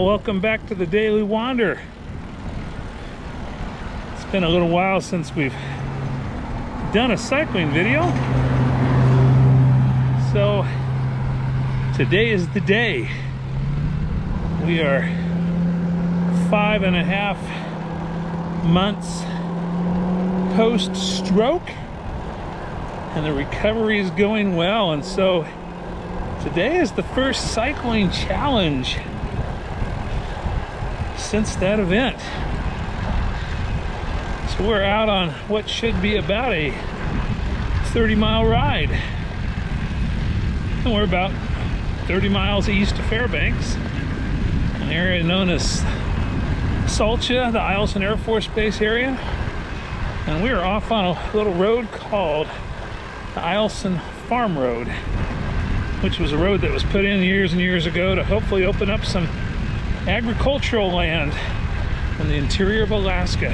welcome back to the Daily Wander. It's been a little while since we've done a cycling video, so today is the day. We are 5.5 months post-stroke, and the recovery is going well, and so today is the first cycling challenge since that event. So we're out on what should be about a 30-mile ride. And we're about 30 miles east of Fairbanks, an area known as Salcha, the Eielson Air Force Base area. And we are off on a little road called the Eielson Farm Road, which was a road that was put in years and years ago to hopefully open up some agricultural land in the interior of Alaska.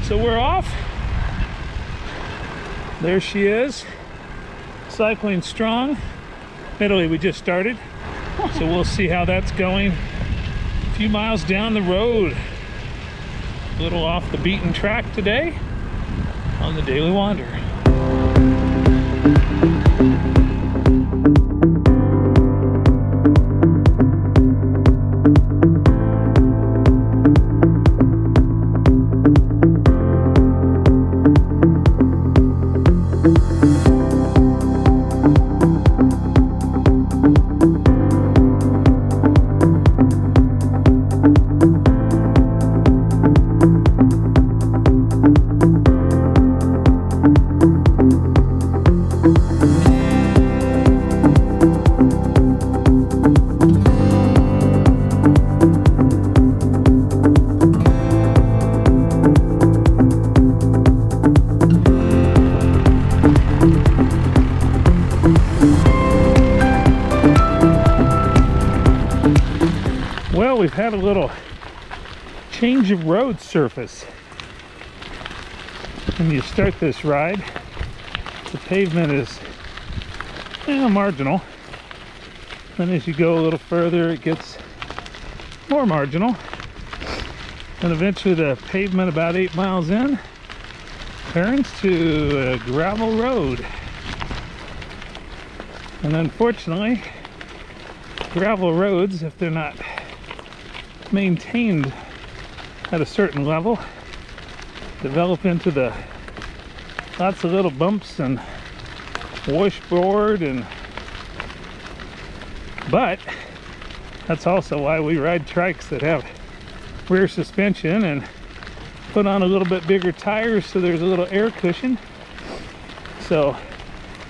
So we're off. There she is, cycling strong. Admittedly, we just started, so we'll see how that's going. A few miles down the road, a little off the beaten track today on the Daily Wander. Well, we've had a little change of road surface. When you start this ride, the pavement is marginal. Then as you go a little further, it gets more marginal. And eventually the pavement about 8 miles in turns to a gravel road. And unfortunately, gravel roads, if they're not maintained at a certain level, develop into the lots of little bumps and washboard, but that's also why we ride trikes that have rear suspension and put on a little bit bigger tires so there's a little air cushion. So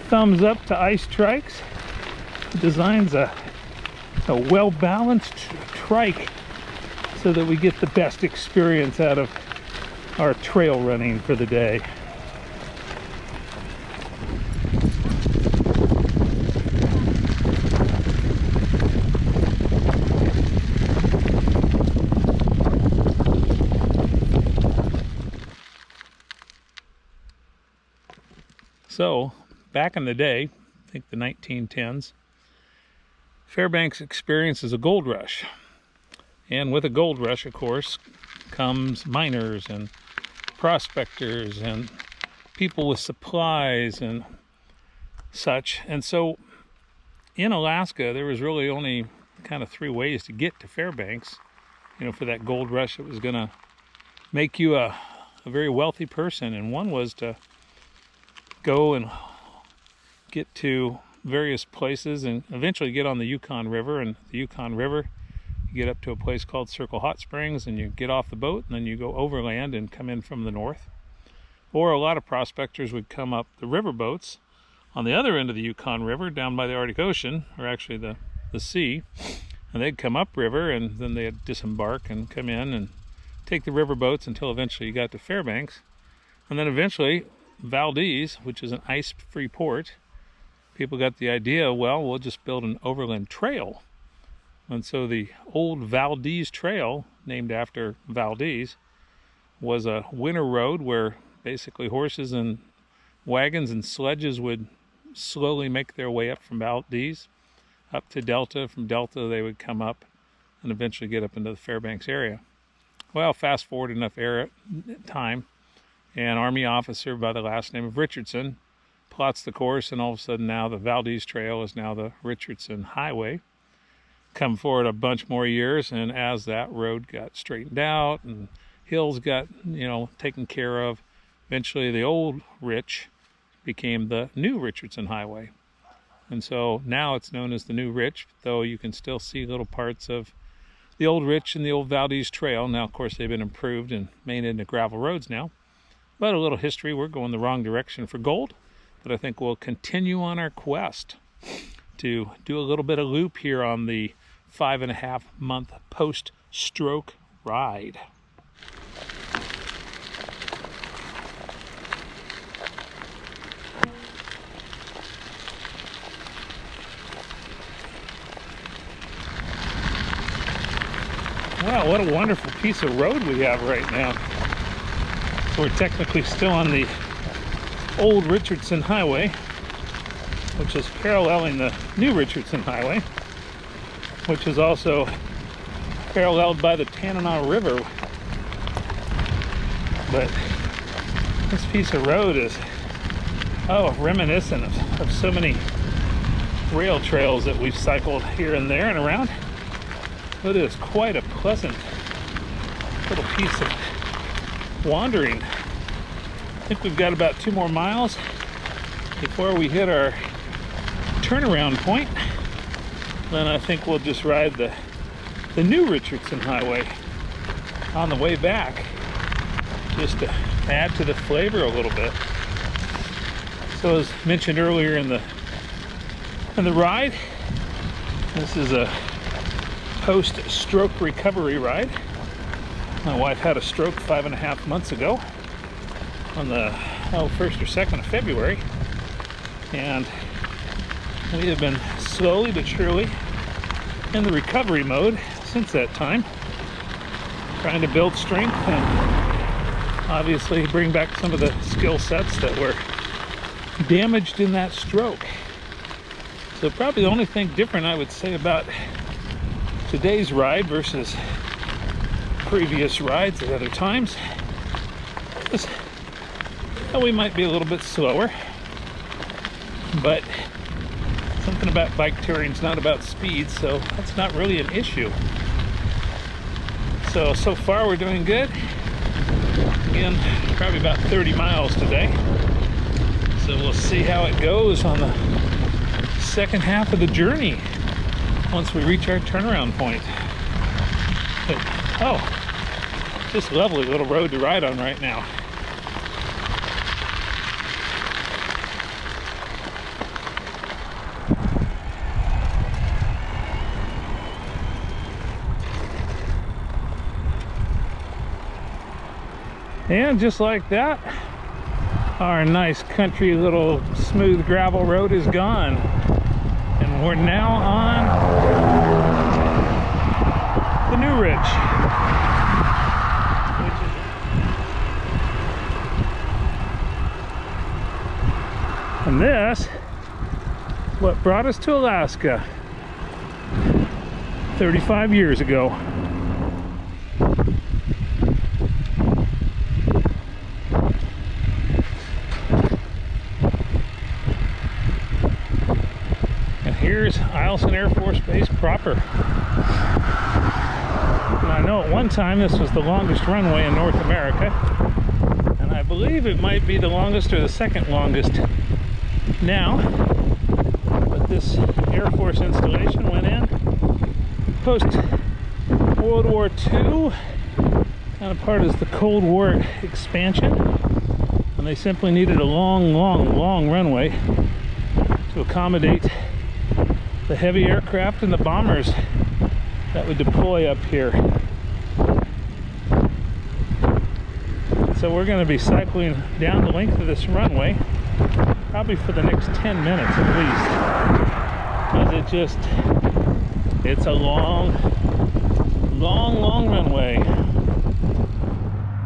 thumbs up to Ice Trikes. It designs a well-balanced trike so that we get the best experience out of our trail running for the day. So, back in the day, I think the 1910s, Fairbanks experiences a gold rush. And with a gold rush, of course, comes miners and prospectors and people with supplies and such. And so in Alaska, there was really only kind of 3 ways to get to Fairbanks. You know, for that gold rush, it was going to make you a very wealthy person. And one was to go and get to various places and eventually get on the Yukon River. And the Yukon River, you get up to a place called Circle Hot Springs and you get off the boat and then you go overland and come in from the north. Or a lot of prospectors would come up the river boats on the other end of the Yukon River down by the Arctic Ocean, or actually the sea, and they'd come upriver and then they'd disembark and come in and take the river boats until eventually you got to Fairbanks. And then eventually Valdez, which is an ice-free port, people got the idea, well, we'll just build an overland trail. And so the old Valdez Trail, named after Valdez, was a winter road where basically horses and wagons and sledges would slowly make their way up from Valdez up to Delta. From Delta they would come up and eventually get up into the Fairbanks area. Well, fast forward enough time, an Army officer by the last name of Richardson plots the course, and all of a sudden now the Valdez Trail is now the Richardson Highway. Come forward a bunch more years, and as that road got straightened out and hills got, taken care of, eventually the old Rich became the new Richardson Highway. And so now it's known as the New Rich, though you can still see little parts of the old Rich and the old Valdez Trail. Now, of course, they've been improved and made into gravel roads now. But a little history, we're going the wrong direction for gold, but I think we'll continue on our quest to do a little bit of loop here on the 5.5-month post-stroke ride. Wow, what a wonderful piece of road we have right now. So we're technically still on the old Richardson Highway, which is paralleling the new Richardson Highway, which is also paralleled by the Tanana River. But this piece of road is, reminiscent of so many rail trails that we've cycled here and there and around. It is quite a pleasant little piece of wandering. I think we've got about 2 more miles before we hit our turnaround point. Then I think we'll just ride the new Richardson Highway on the way back, just to add to the flavor a little bit. So as mentioned earlier in the ride, this is a post-stroke recovery ride. My wife had a stroke 5.5 months ago on the 1st or 2nd of February, and we have been slowly but surely in the recovery mode since that time, trying to build strength and obviously bring back some of the skill sets that were damaged in that stroke. So probably the only thing different I would say about today's ride versus previous rides at other times is that we might be a little bit slower, but something about bike touring is not about speed, so that's not really an issue. So far we're doing good. Again, probably about 30 miles today, so we'll see how it goes on the second half of the journey once we reach our turnaround point. But, just lovely little road to ride on right now. And just like that, our nice country little smooth gravel road is gone. And we're now on the New Ridge. And this is what brought us to Alaska 35 years ago. And here's Eielson Air Force Base proper. And I know at one time this was the longest runway in North America, and I believe it might be the longest or the second longest now, but this Air Force installation went in post World War II, kind of part of the Cold War expansion, and they simply needed a long runway to accommodate the heavy aircraft and the bombers that would deploy up here. So we're going to be cycling down the length of this runway probably for the next 10 minutes at least, because it's a long runway.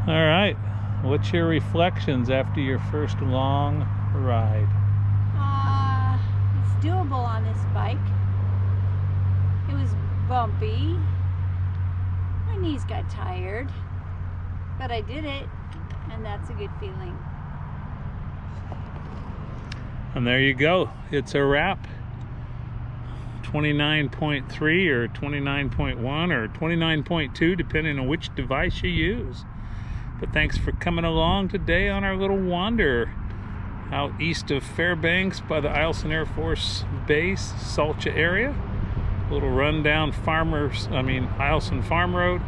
All right, what's your reflections after your first long ride? It's doable on this bike. It was bumpy, My knees got tired, but I did it, and that's a good feeling. And there you go. It's a wrap. 29.3 or 29.1 or 29.2, depending on which device you use. But thanks for coming along today on our little wander out east of Fairbanks by the Eielson Air Force Base, Salcha area. A little run down Eielson Farm Road,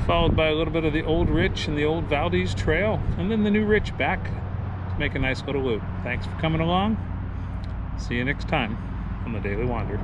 followed by a little bit of the old Rich and the old Valdez Trail, and then the new Rich back to make a nice little loop. Thanks for coming along. See you next time on the Daily Wander.